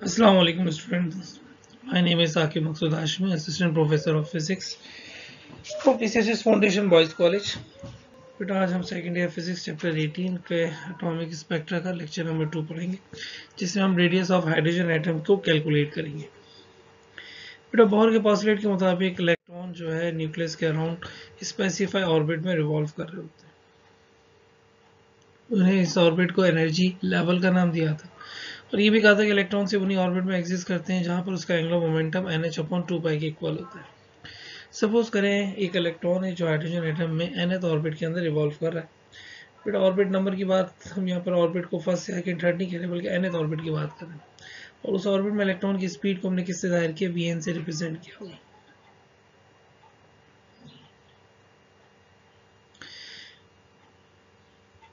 Assalamu alaikum students. My name is Akib Maqsood Hashmi, Assistant Professor of Physics for PCSS Foundation Boys College. बेटा आज हम second year physics chapter 18 के atomic spectra का lecture number 2 पढ़ेंगे, जिसमें हम radius of hydrogen atom को calculate करेंगे। बेटा बोर के पोस्टुलेट के मुताबिक इलेक्ट्रॉन जो है न्यूक्लियस के अराउंड स्पेसिफाई ऑर्बिट में रिवॉल्व कर रहे होते हैं। उन्हें इस ऑर्बिट को एनर्जी लेवल का नाम दिया था और ये भी कहा था कि इलेक्ट्रॉन से उन्हीं ऑर्बिट में एग्जिस्ट करते हैं जहां पर उसका एंगुलर मोमेंटम nh/2π के इक्वल होता है। सपोज करें एक इलेक्ट्रॉन है जो हाइड्रोजन एटम में nth ऑर्बिट के अंदर रिवॉल्व कर रहा है। बेटा ऑर्बिट नंबर की बात हम यहाँ पर ऑर्बिट को फर्स्ट सेकंड थर्ड नहीं कह रहे बल्कि nth ऑर्बिट की बात कर रहे हैं, और उस ऑर्बिट में इलेक्ट्रॉन की स्पीड को हमने किससे जाहिर किया, vn से रिप्रेजेंट किया हुआ।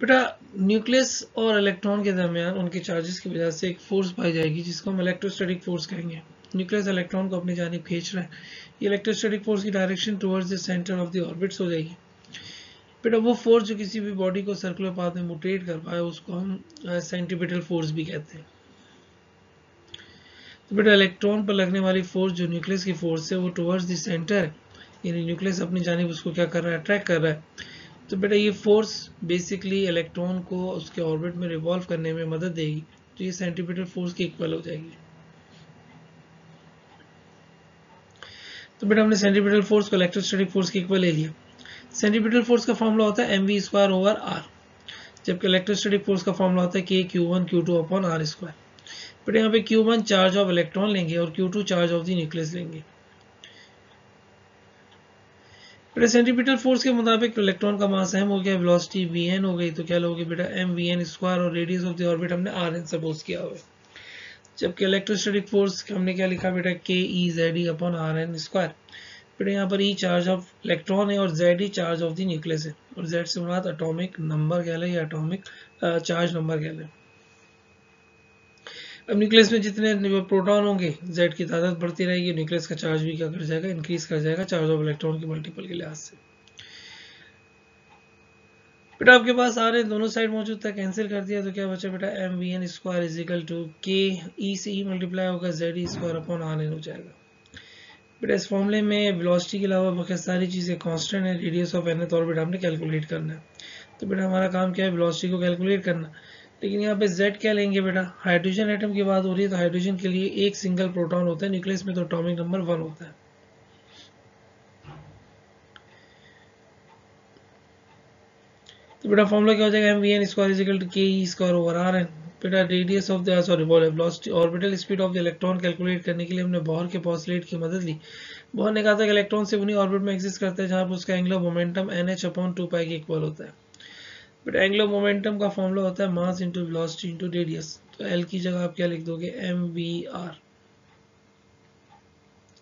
बेटा न्यूक्लियस और इलेक्ट्रॉन के दरमियान उनके चार्जेस की वजह से एक फोर्स पाई जाएगी जिसको हम इलेक्ट्रोस्टैटिक फोर्स कहेंगे। न्यूक्लियस इलेक्ट्रॉन को अपनी जानिब खींच रहा है, ये इलेक्ट्रोस्टैटिक फोर्स की direction towards the centre of the orbits हो जाएगी। बेटा वो फोर्स जो किसी भी बॉडी को सर्कुलर पाथ में मोटेट कर पाए उसको हम सेंट्रीपिटल फोर्स भी कहते हैं। तो बेटा इलेक्ट्रॉन पर लगने वाली फोर्स जो न्यूक्लियस की फोर्स है वो टुवर्ड्स द सेंटर है, यानी न्यूक्लियस अपनी जानिब उसको क्या कर रहा है, अट्रैक्ट कर रहा है। तो बेटा ये फोर्स बेसिकली इलेक्ट्रॉन को उसके ऑर्बिट में रिवॉल्व करने में मदद देगी, तो ये सेंट्रीपिटल फोर्स के इक्वल हो जाएगी। तो बेटा हमने सेंट्रीपिटल फोर्स को इलेक्ट्रोस्टैटिक फोर्स के इक्वल ले लिया। सेंट्रीपिटल फोर्स का फॉर्मूला होता है mv²/r, जबकि इलेक्ट्रोस्टैटिक फोर्स का फॉर्मूला होता है kq1q2/r²। बेटा यहाँ पे q1 चार्ज ऑफ इलेक्ट्रॉन लेंगे और q2 charge of the nucleus लेंगे। बेटा सेंट्रीपिटल फोर्स के मुताबिक इलेक्ट्रॉन का मास m हो गया, वेलोसिटी vn हो गई, तो क्या लोगे बेटा mvn² और रेडियस ऑफ द ऑर्बिट हमने rn सपोज किया हुआ है। जबकि इलेक्ट्रोस्टैटिक फोर्स हमने क्या लिखा बेटा KEZD/rn²। बेटा यहाँ पर E चार्ज ऑफ इलेक्ट्रॉन है और Z charge of the nucleus है, और Z से मुराद एटॉमिक नंबर कह लें या एटॉमिक चार्ज नंबर कह लें। अब न्यूक्लियस में जितने प्रोटॉन होंगे Z की तादाद बढ़ती रहेगी, न्यूक्लियस का चार्ज भी क्या कर जाएगा, इंक्रीज कर जाएगा चार्ज ऑफ इलेक्ट्रॉन की मल्टीपल के लिहाज से। बेटा आपके पास आ रहे दोनों साइड मौजूद था, कैंसिल कर दिया तो क्या बचा बेटा mvn² k E से E मल्टीप्लाई होगा ZE²/rn हो जाएगा। बेटा इस फॉर्मूले में वेलोसिटी के अलावा बाकी सारी चीजें कांस्टेंट है, रेडियस ऑफ nth ऑर्बिट हमने कैलकुलेट करना है। तो बेटा हमारा काम क्या है, वेलोसिटी को कैलकुलेट करना। लेकिन यहाँ पे Z क्या लेंगे बेटा, हाइड्रोजन एटम की बात हो रही है तो हाइड्रोजन के लिए एक सिंगल प्रोटॉन होता है, न्यूक्लियस में तो एटॉमिक नंबर 1 होता है। तो बेटा फॉर्मूला क्या हो जाएगा, mvn² ke²/rn। बेटा radius of the velocity orbital speed of the electron calculate करने के लिए हमने बोर के पोस्टुलेट की मदद ली। बोर ने कहा था कि इलेक्ट्रॉन से उन्हीं ऑर्बिट में एग्जिस्ट करता है जहां पर उसका एंगुलर मोमेंटम nh/2π के इक्वल होता है। बेटा एंगुलर मोमेंटम का फॉर्मूला होता है mass into velocity into radius. तो एल की जगह आप क्या लिख दोगे, mvr।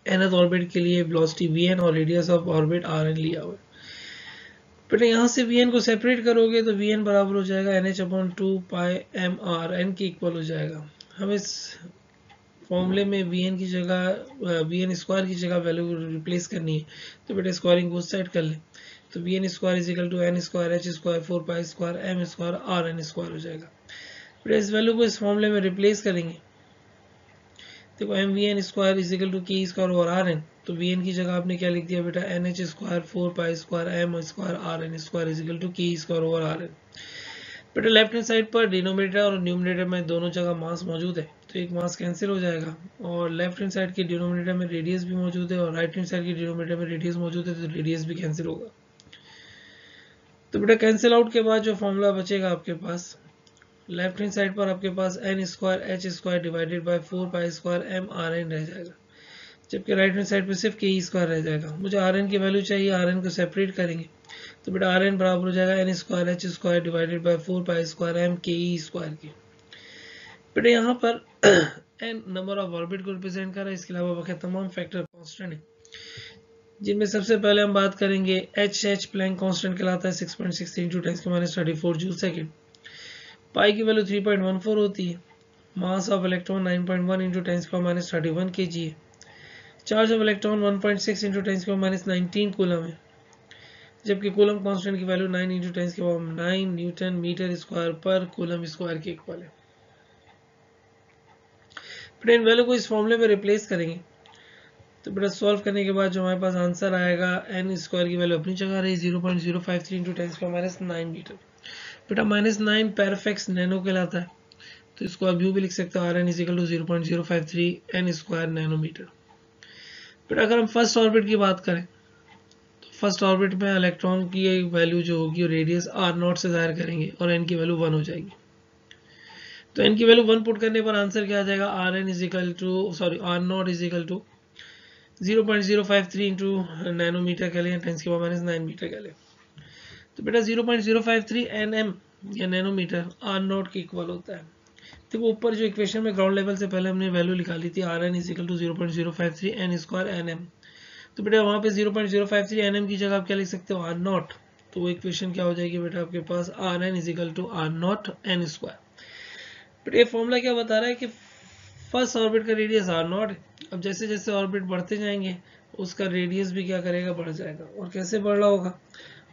nth ऑर्बिट के लिए वेलोसिटी vn और रेडियस ऑफ ऑर्बिट rn लिया हुआ है। बेटा यहाँ से vn को सेपरेट करोगे तो vn बराबर हो जाएगा nh/2πmrn के इक्वल हो जाएगा। हम इस फॉर्मूले में vn की जगह vn² की जगह वैल्यू रिप्लेस करनी है, तो बेटा स्क्वायरिंग बोथ साइड कर लें। तो vn² = n² h² 4π² m² rn² हो जाएगा। बेटा इस वैल्यू को इस फॉर्मूले में रिप्लेस करेंगे। देखो mvn² = ke²/rn, तो vn की जगह आपने क्या लिख दिया बेटा nh² 4π² m² rn² ke²/rn। बेटा लेफ्ट हैंड साइड पर डिनोमिनेटर और न्यूमरेटर में दोनों जगह मास मौजूद है, तो एक मास कैंसिल हो जाएगा, और लेफ्ट हैंड साइड के डिनोमिनेटर में रेडियस भी मौजूद है और राइट हैंड साइड के डिनोमिनेटर में रेडियस मौजूद है, तो रेडियस भी कैंसिल होगा। तो बेटा कैंसिल आउट के बाद जो फॉर्मूला बचेगा आपके पास, लेफ्ट हैंड साइड पर आपके पास n² h² divided by 4π² m rn रह जाएगा, जबकि राइट हैंड साइड पे सिर्फ ke² रह जाएगा। मुझे rn की वैल्यू चाहिए, rn को सेपरेट करेंगे, तो बेटा rn बराबर हो जाएगा n² h² divided by 4π² m ke² के। बेटा यहाँ पर n नंबर ऑफ ऑर्बिट को रिप्रेजेंट कर रहा है, इसके अलावा बाकी तमाम फैक्टर कांस्टेंट है, जिनमें सबसे पहले हम बात करेंगे h प्लैंक कांस्टेंट कहलाता है 6.63 × 10⁻34 जूल सेकंड। पाई की वैल्यू 3.14 होती है। मास ऑफ इलेक्ट्रॉन 9.1 × 10⁻31 kg है। चार्ज ऑफ इलेक्ट्रॉन 1.6 × 10⁻19 कूलम है, जबकि कूलम कांस्टेंट की वैल्यू 9 × 10⁻9 न्यूटन मीटर स्क्वायर पर कूलम स्क्वायर के इक्वल है। बेटा इन वैल्यू को इस फॉर्मूले में रिप्लेस करेंगे तो बेटा सॉल्व करने के बाद जो हमारे पास आंसर आएगा एन स्क्वायर की वैल्यू अपनी जगह रही 0.053 इंटू 10⁻⁹ मीटर। बेटा -9 पेरफेक्स नैनो कहलाता है, तो इसको आप यूँ भी लिख सकते हो r N is equal to 0.053 n square nanometre. बेटा अगर हम फर्स्ट ऑर्बिट की बात करें तो फर्स्ट ऑर्बिट में इलेक्ट्रॉन की वैल्यू जो होगी रेडियस आर नॉट से जाहिर करेंगे और एन की वैल्यू 1 हो जाएगी। तो एन की वैल्यू 1 पुट करने पर आंसर क्या आ जाएगा, r N is equal to are not is equal to 0.053 into nanometre के लिए 10⁻⁹ मीटर के लिए। तो बेटा 0.053 nm या नैनोमीटर आर नॉट के इक्वल होता है। तो वो ऊपर जो इक्वेशन में ग्राउंड लेवल से पहले हमने वैल्यू निकाली थी r N is equal to 0.053 n square n m, तो बेटा वहाँ पे 0.053 एन एम की जगह आप क्या लिख सकते हो, आर नॉट। तो वो इक्वेशन क्या हो जाएगी बेटा आपके पास, R N is equal to are naught N square. बेटा ये फॉर्मूला क्या बता रहा है कि फर्स्ट ऑर्बिट का रेडियस आर नॉट है। अब जैसे जैसे ऑर्बिट बढ़ते जाएंगे उसका रेडियस भी क्या करेगा, बढ़ जाएगा। और कैसे बढ़ रहा होगा,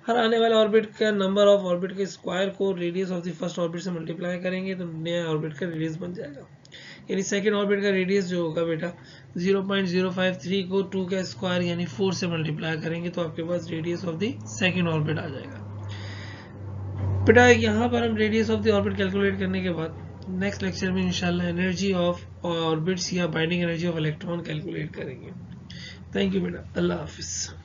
हर आने वाले ऑर्बिट का नंबर ऑफ ऑर्बिट के स्क्वायर को radius of the first orbit से मल्टीप्लाई करेंगे तो नया ऑर्बिट का रेडियस बन जाएगा। यानी सेकंड ऑर्बिट का रेडियस जो होगा बेटा 0.053 को 2 का स्क्वायर यानी 4 से मल्टीप्लाई करेंगे तो आपके पास radius of the second orbit आ जाएगा। बेटा यहाँ पर हम radius of the orbit calculate करने के बाद नेक्स्ट लेक्चर में इंशाल्लाह एनर्जी ऑफ ऑर्बिट्स या binding energy of electron calculate करेंगे। थैंक यू बेटा, अल्लाह हाफिज़।